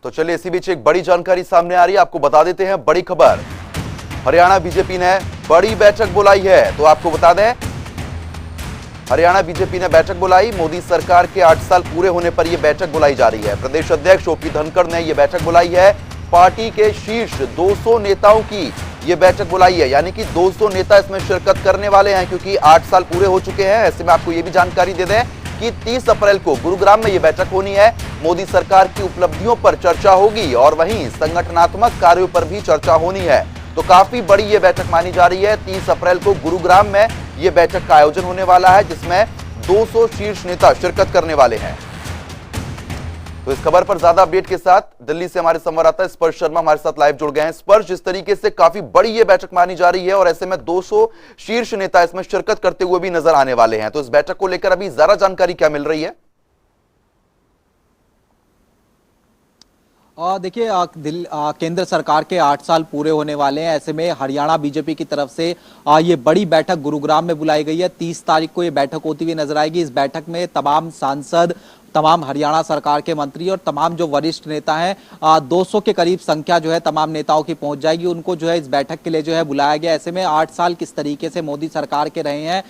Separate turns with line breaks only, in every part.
तो चलिए इसी बीच एक बड़ी जानकारी सामने आ रही है, आपको बता देते हैं बड़ी खबर। हरियाणा बीजेपी ने बड़ी बैठक बुलाई है। तो आपको बता दें, हरियाणा बीजेपी ने बैठक बुलाई। मोदी सरकार के 8 साल पूरे होने पर यह बैठक बुलाई जा रही है। प्रदेश अध्यक्ष ओपी धनखड़ ने यह बैठक बुलाई है। पार्टी के शीर्ष 200 नेताओं की यह बैठक बुलाई है, यानी कि 200 नेता इसमें शिरकत करने वाले हैं, क्योंकि 8 साल पूरे हो चुके हैं। ऐसे में आपको यह भी जानकारी दे दें कि 30 अप्रैल को गुरुग्राम में यह बैठक होनी है। मोदी सरकार की उपलब्धियों पर चर्चा होगी और वहीं संगठनात्मक कार्यों पर भी चर्चा होनी है। तो काफी बड़ी यह बैठक मानी जा रही है। 30 अप्रैल को गुरुग्राम में यह बैठक का आयोजन होने वाला है, जिसमें 200 शीर्ष नेता शिरकत करने वाले हैं। तो इस खबर पर ज्यादा अपडेट के साथ दिल्ली से हमारे संवाददाता स्पर्श शर्मा हमारे साथ लाइव जुड़ गए हैं। स्पर्श, जिस तरीके से काफी बड़ी यह बैठक मानी जा रही है और ऐसे में 200 शीर्ष नेता इसमें शिरकत करते हुए भी नजर आने वाले हैं, तो इस बैठक को लेकर अभी ज्यादा जानकारी क्या मिल रही है?
देखिए, केंद्र सरकार के 8 साल पूरे होने वाले हैं। ऐसे में हरियाणा बीजेपी की तरफ से ये बड़ी बैठक गुरुग्राम में बुलाई गई है। 30 तारीख को ये बैठक होती हुई नजर आएगी। इस बैठक में तमाम सांसद, तमाम हरियाणा सरकार के मंत्री और तमाम जो वरिष्ठ नेता हैं, 200 के करीब संख्या जो है तमाम नेताओं की पहुंच जाएगी। उनको जो है इस बैठक के लिए जो है बुलाया गया। ऐसे में 8 साल किस तरीके से मोदी सरकार के रहे हैं,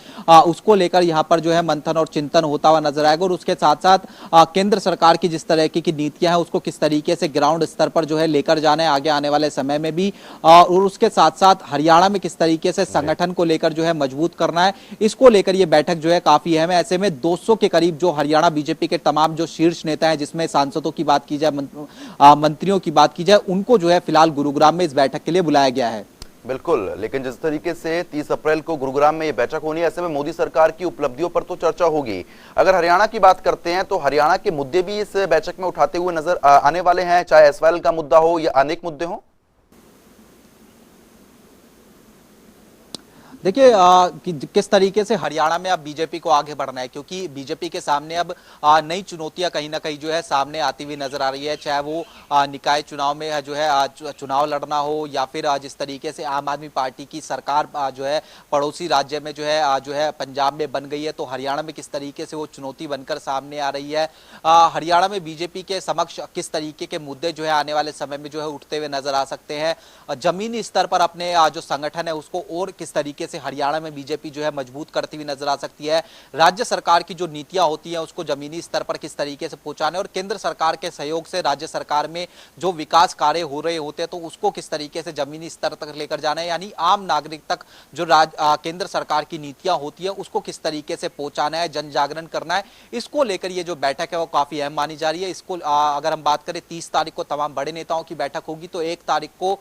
उसको लेकर यहाँ पर जो है मंथन और चिंतन होता हुआ नजर आएगा। और उसके साथ साथ केंद्र सरकार की जिस तरह की नीतियां हैं, उसको किस तरीके से ग्राउंड स्तर पर जो है लेकर जाना है आगे आने वाले समय में भी, और उसके साथ साथ हरियाणा में किस तरीके से संगठन को लेकर जो है मजबूत करना है, इसको लेकर यह बैठक जो है काफी अहम है। ऐसे में 200 के करीब जो हरियाणा बीजेपी के तमाम जो शीर्ष नेता हैं, जिसमें सांसदों की बात की जाए, मंत्रियों की बात की जाए, उनको जो है फिलहाल गुरुग्राम में इस बैठक के लिए बुलाया गया है।
बिल्कुल, लेकिन जिस तरीके से 30 अप्रैल को गुरुग्राम में यह बैठक होनी है, ऐसे में मोदी सरकार की उपलब्धियों पर तो चर्चा होगी। अगर हरियाणा की बात करते हैं तो हरियाणा के मुद्दे भी इस बैठक में उठाते हुए नजर आने वाले हैं, चाहे एसवाईएल का मुद्दा हो या अनेक मुद्दे हो।
देखिए, किस तरीके से हरियाणा में अब बीजेपी को आगे बढ़ना है, क्योंकि बीजेपी के सामने अब नई चुनौतियां कहीं ना कहीं जो है सामने आती हुई नजर आ रही है। चाहे वो निकाय चुनाव में जो है चुनाव लड़ना हो, या फिर जिस तरीके से आम आदमी पार्टी की सरकार जो है पड़ोसी राज्य में जो है पंजाब में बन गई है, तो हरियाणा में किस तरीके से वो चुनौती बनकर सामने आ रही है। हरियाणा में बीजेपी के समक्ष किस तरीके के मुद्दे जो है आने वाले समय में जो है उठते हुए नजर आ सकते हैं। जमीनी स्तर पर अपने जो संगठन है उसको और किस तरीके से हरियाणा में बीजेपी जो है मजबूत करती हुई नजर आ सकती है। राज्य सरकार की जो नीतियां होती हैं उसको जमीनी स्तर पर किस तरीके से पहुंचाने, और केंद्र सरकार के सहयोग से राज्य सरकार में जो विकास कार्य हो रहे होते हैं तो उसको किस तरीके से जमीनी स्तर तक लेकर जाना है, यानी आम नागरिक तक जो केंद्र सरकार की नीतियां होती है उसको किस तरीके से पहुंचाना है, जन जागरण करना है। इसको लेकर ये जो बैठक है वो काफी अहम मानी जा रही है। इसको अगर हम बात करें, 30 तारीख को तमाम बड़े नेताओं की बैठक होगी, तो 1 तारीख को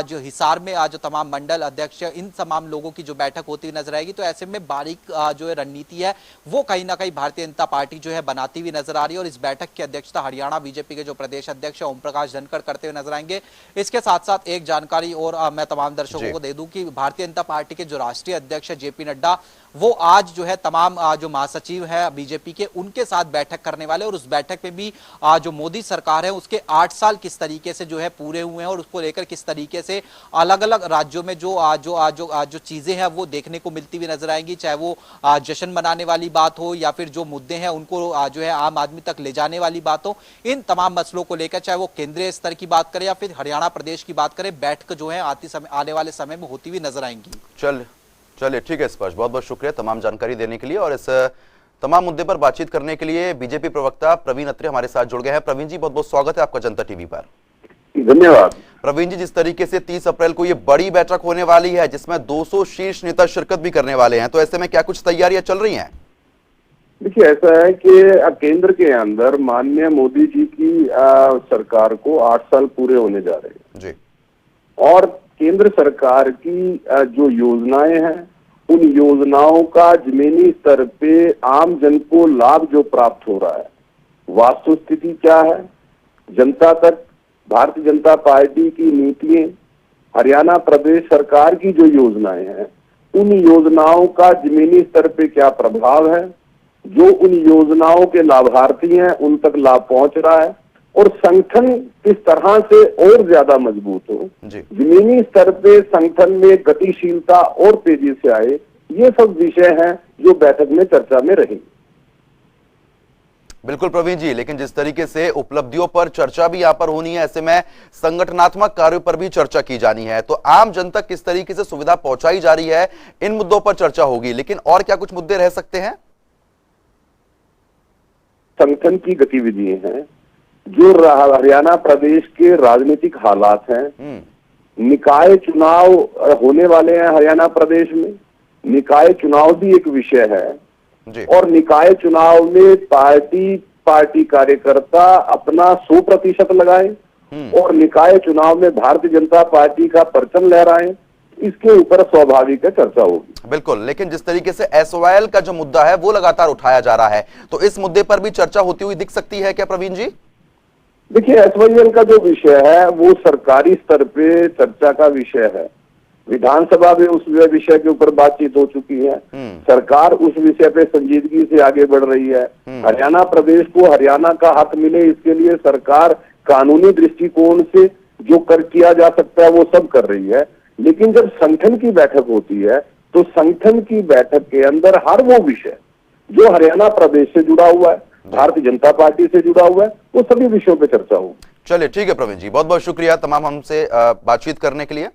जो हिसार में जो तमाम मंडल अध्यक्ष, इन तमाम लोगों की जो बैठक होती हुई नजर आएगी। तो ऐसे में बारीक जो है रणनीति है वो कहीं ना कहीं भारतीय जनता पार्टी जो है बनाती हुई नजर आ रही है। और इस बैठक की अध्यक्षता हरियाणा बीजेपी के जो प्रदेश अध्यक्ष ओम प्रकाश धनखड़ करते हुए नजर आएंगे। इसके साथ साथ एक जानकारी और मैं तमाम दर्शकों को दे दूं कि भारतीय जनता पार्टी के जो राष्ट्रीय अध्यक्ष जेपी नड्डा, वो आज जो है तमाम जो महासचिव है बीजेपी के, उनके साथ बैठक करने वाले। और उस बैठक में भी जो मोदी सरकार है उसके 8 साल किस तरीके से जो है पूरे हुए हैं और उसको लेकर किस तरीके से अलग अलग राज्यों में जो चीजें हैं वो देखने को मिलती हुई नजर आएंगी। चाहे वो जश्न मनाने वाली बात हो, या फिर जो मुद्दे हैं उनको जो है आम आदमी तक ले जाने वाली बात हो, इन तमाम मसलों को लेकर, चाहे वो केंद्रीय स्तर की बात करें या फिर हरियाणा प्रदेश की बात करें, बैठक जो है आने वाले समय में होती हुई नजर आएंगी।
चलिए ठीक है स्पर्श, बहुत बहुत शुक्रिया तमाम जानकारी देने के लिए। और इस तमाम मुद्दे पर बातचीत करने के लिए बीजेपी प्रवक्ता प्रवीण अत्रे हमारे साथ जुड़ गए हैं। प्रवीण जी, बहुत बहुत स्वागत है आपका जनता टीवी पर।
धन्यवाद।
प्रवीण जी, जिस तरीके से 30 अप्रैल को ये बड़ी बैठक होने वाली है जिसमें 200 शीर्ष नेता शिरकत भी करने वाले हैं, तो ऐसे में क्या कुछ तैयारियां चल रही हैं?
देखिए, ऐसा है कि केंद्र के अंदर माननीय मोदी जी की सरकार को 8 साल पूरे होने जा रहे हैं
जी, और
केंद्र सरकार की जो योजनाएं हैं, उन योजनाओं का जमीनी स्तर पे आम जन को लाभ जो प्राप्त हो रहा है, वास्तु स्थिति क्या है, जनता तक भारतीय जनता पार्टी की नीतियां, हरियाणा प्रदेश सरकार की जो योजनाएं हैं, उन योजनाओं का जमीनी स्तर पे क्या प्रभाव है, जो उन योजनाओं के लाभार्थी हैं उन तक लाभ पहुंच रहा है, और संगठन किस तरह से और ज्यादा मजबूत हो, जमीनी स्तर पे संगठन में गतिशीलता और तेजी से आए, ये सब विषय हैं जो बैठक में चर्चा में रहेंगे।
बिल्कुल प्रवीण जी, लेकिन जिस तरीके से उपलब्धियों पर चर्चा भी यहाँ पर होनी है, ऐसे में संगठनात्मक कार्यों पर भी चर्चा की जानी है, तो आम जन तक किस तरीके से सुविधा पहुंचाई जा रही है, इन मुद्दों पर चर्चा होगी। लेकिन और क्या कुछ मुद्दे रह सकते हैं?
संगठन की गतिविधियां हैं, जो हरियाणा प्रदेश के राजनीतिक हालात हैं, निकाय चुनाव होने वाले हैं हरियाणा प्रदेश में, निकाय चुनाव भी एक विषय है
जी।
और निकाय चुनाव में पार्टी कार्यकर्ता अपना 100% लगाए और निकाय चुनाव में भारतीय जनता पार्टी का परचम लहराएं, इसके ऊपर स्वाभाविक है चर्चा होगी।
बिल्कुल, लेकिन जिस तरीके से एसवाईएल का जो मुद्दा है वो लगातार उठाया जा रहा है, तो इस मुद्दे पर भी चर्चा होती हुई दिख सकती है क्या प्रवीण जी?
देखिए, एसवाईएल का जो विषय है वो सरकारी स्तर पे चर्चा का विषय है। विधानसभा में उस विषय के ऊपर बातचीत हो चुकी है। सरकार उस विषय पे संजीदगी से आगे बढ़ रही है। हरियाणा प्रदेश को हरियाणा का हक मिले, इसके लिए सरकार कानूनी दृष्टिकोण से जो किया जा सकता है वो सब कर रही है। लेकिन जब संगठन की बैठक होती है तो संगठन की बैठक के अंदर हर वो विषय जो हरियाणा प्रदेश से जुड़ा हुआ है, भारतीय जनता पार्टी से जुड़ा हुआ है, वो सभी विषयों पे चर्चा होगी।
चलिए ठीक है प्रवीण जी, बहुत बहुत शुक्रिया तमाम हमसे बातचीत करने के लिए।